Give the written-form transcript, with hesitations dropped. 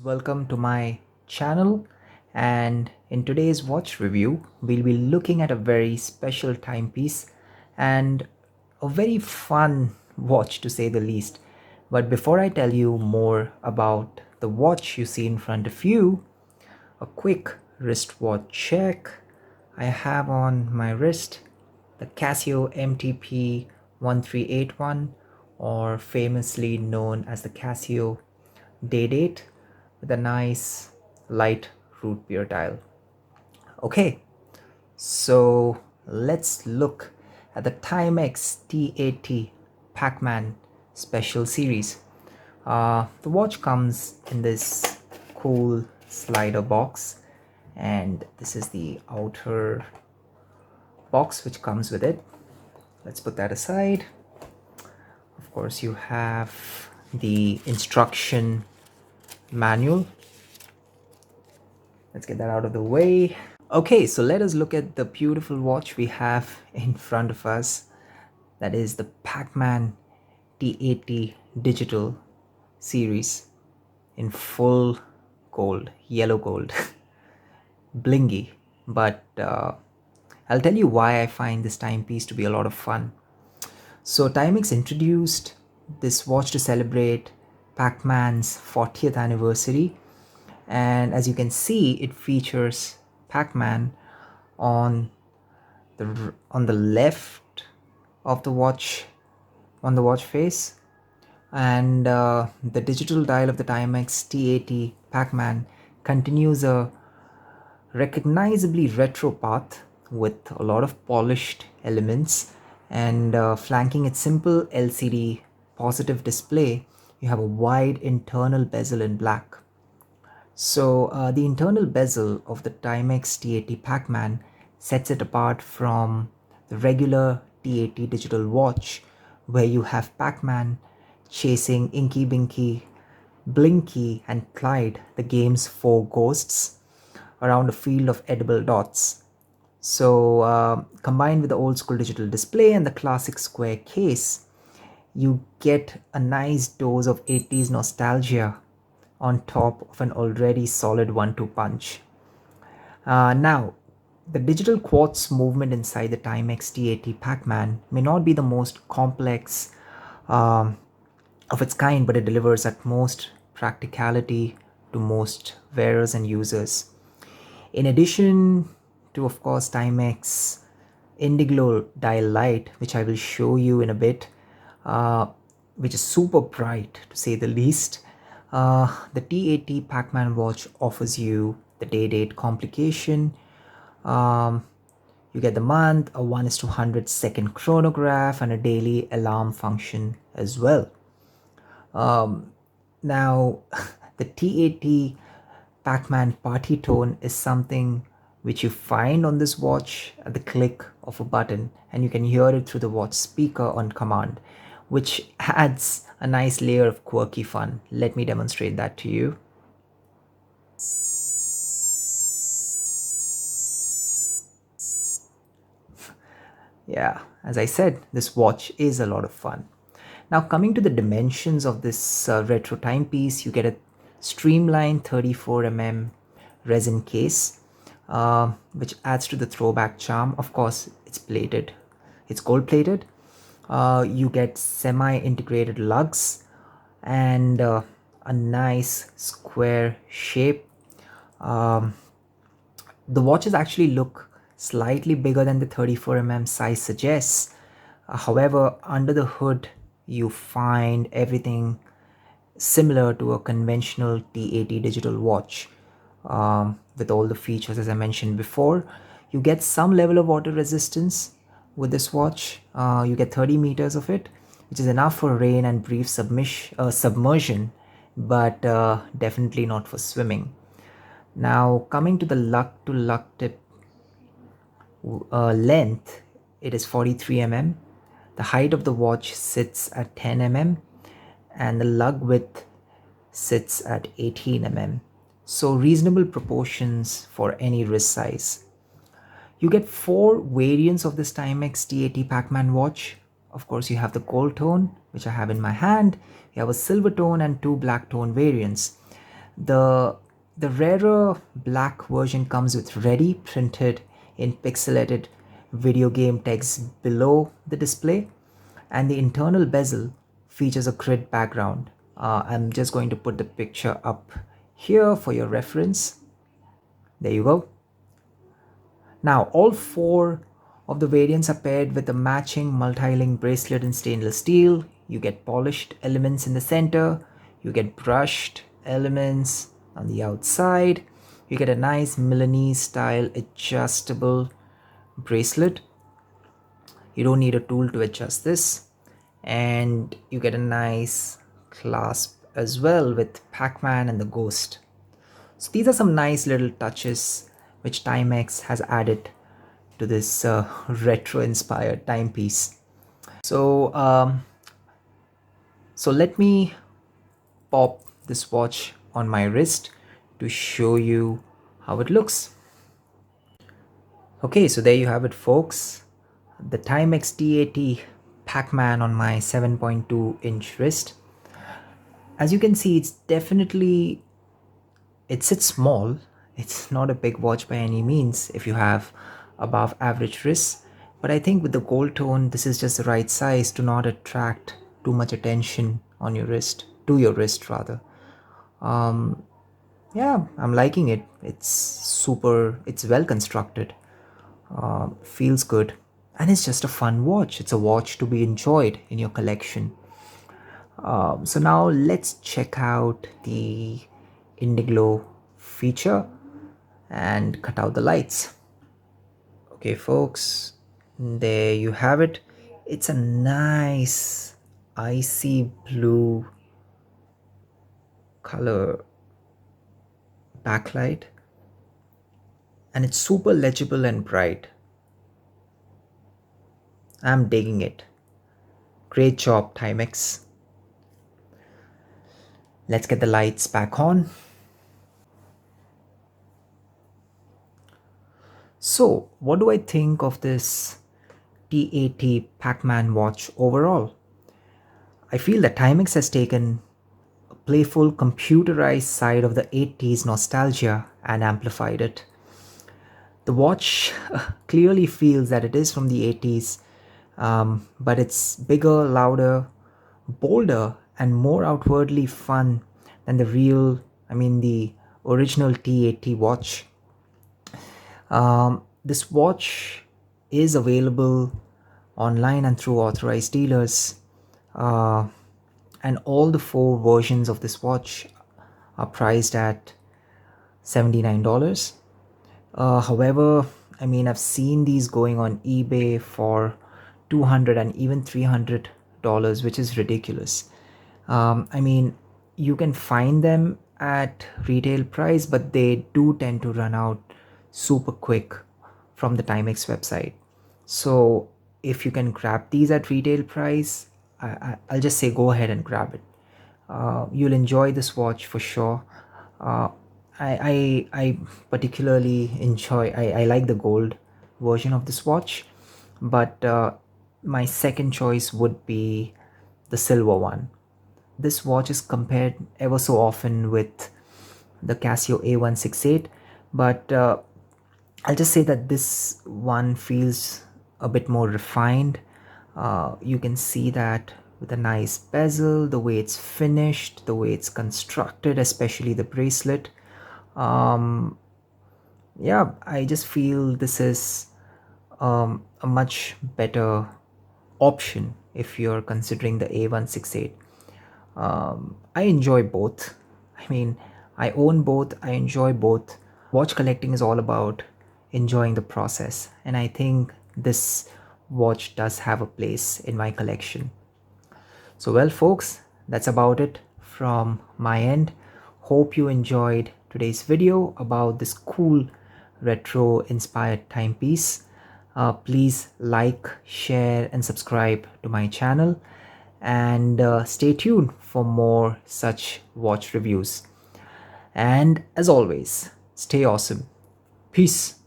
welcome to my channel, and in today's watch review we'll be looking at a very special timepiece and a very fun watch to say the least. But before I tell you more about the watch you see in front of you, a quick wristwatch check. I have on my wrist the Casio MTP 1381, or famously known as the Casio day date, with a nice light root beer dial. Okay, so let's look at the Timex T80 Pacman special series. The watch comes in this cool slider box, and this is the outer box which comes with it. Let's put that aside. Of course, you have the instruction manual. Let's get that out of the way. Okay, so let us look at the beautiful watch we have in front of us. That is the Pacman T80 digital series in full gold, yellow gold, blingy. But I'll tell you why I find this timepiece to be a lot of fun. So Timex introduced this watch to celebrate Pacman's 40th anniversary, and as you can see, it features Pacman on the left of the watch, on the watch face, and the digital dial of the Timex T80 Pacman continues a recognizably retro path with a lot of polished elements, and flanking its simple LCD positive display, you have a wide internal bezel in black. So the internal bezel of the Timex T80 Pacman sets it apart from the regular T80 digital watch, where you have Pacman chasing Inky Binky, Blinky and Clyde, the game's four ghosts, around a field of edible dots. So combined with the old school digital display and the classic square case, you get a nice dose of 80s nostalgia on top of an already solid 1-2 punch. Now, the digital quartz movement inside the Timex T80 Pacman may not be the most complex of its kind, but it delivers utmost practicality to most wearers and users. In addition to, of course, Timex Indiglo dial light, which I will show you in a bit, which is super bright to say the least, the T80 Pacman watch offers you the day date complication. You get the month, a 1:100 second chronograph, and a daily alarm function as well. Now, the T80 Pacman party tone is something which you find on this watch at the click of a button, and you can hear it through the watch speaker on command, which adds a nice layer of quirky fun. Let me demonstrate that to you. Yeah, as I said, this watch is a lot of fun. Now, coming to the dimensions of this retro timepiece, you get a streamlined 34mm resin case, which adds to the throwback charm. Of course, it's plated, it's gold plated. You get semi-integrated lugs and a nice square shape. The watches actually look slightly bigger than the 34mm size suggests. However, under the hood, you find everything similar to a conventional T80 digital watch, with all the features as I mentioned before. You get some level of water resistance with this watch. You get 30 meters of it, which is enough for rain and brief submersion, but definitely not for swimming. Now, coming to the lug to lug tip length, it is 43 mm. The height of the watch sits at 10 mm, and the lug width sits at 18 mm. So reasonable proportions for any wrist size. You get 4 variants of this Timex T80 Pacman watch. Of course, you have the gold tone, which I have in my hand. You have a silver tone and 2 black tone variants. The the rarer black version comes with ready printed in pixelated video game text below the display, and the internal bezel features a grid background. I'm just going to put the picture up here for your reference. There you go. Now all four of the variants are paired with a matching multi-link bracelet in stainless steel. You get polished elements in the center, you get brushed elements on the outside, you get a nice Milanese style adjustable bracelet. You don't need a tool to adjust this, and you get a nice clasp as well with Pac-Man and the Ghost. So these are some nice little touches which Timex has added to this retro inspired timepiece. So so let me pop this watch on my wrist to show you how it looks. Okay, so there you have it, folks. The Timex T80 Pacman on my 7.2-inch wrist. As you can see, it sits small. It's not a big watch by any means if you have above average wrists, but I think with the gold tone, this is just the right size to not attract too much attention on your wrist, to your wrist rather. Yeah, I'm liking it. It's well constructed, feels good, and it's just a fun watch. It's a watch to be enjoyed in your collection. So now let's check out the Indiglo feature and cut out the lights. Okay, folks, there you have it. It's a nice icy blue color backlight, and it's super legible and bright. I'm digging it. Great job, Timex. Let's get the lights back on. So, what do I think of this T80 Pacman watch overall? I feel that Timex has taken a playful, computerized side of the 80s nostalgia and amplified it. The watch clearly feels that it is from the 80s, but it's bigger, louder, bolder, and more outwardly fun than the original T80 watch. This watch is available online and through authorized dealers, and all the four versions of this watch are priced at $79. However, I've seen these going on eBay for $200 and even $300, which is ridiculous. You can find them at retail price, but they do tend to run out super quick from the Timex website. So if you can grab these at retail price, I'll just say go ahead and grab it. You'll enjoy this watch for sure. I particularly enjoy, I like the gold version of this watch, but my second choice would be the silver one. This watch is compared ever so often with the Casio A168, but I'll just say that this one feels a bit more refined. You can see that with a nice bezel, the way it's finished, the way it's constructed, especially the bracelet. Yeah, I just feel this is a much better option if you're considering the A168. I enjoy both. I own both, I enjoy both. Watch collecting is all about enjoying the process, and I think this watch does have a place in my collection. So well, folks, that's about it from my end. Hope you enjoyed today's video about this cool retro inspired timepiece. Please like, share and subscribe to my channel, and stay tuned for more such watch reviews. And as always, stay awesome. Peace.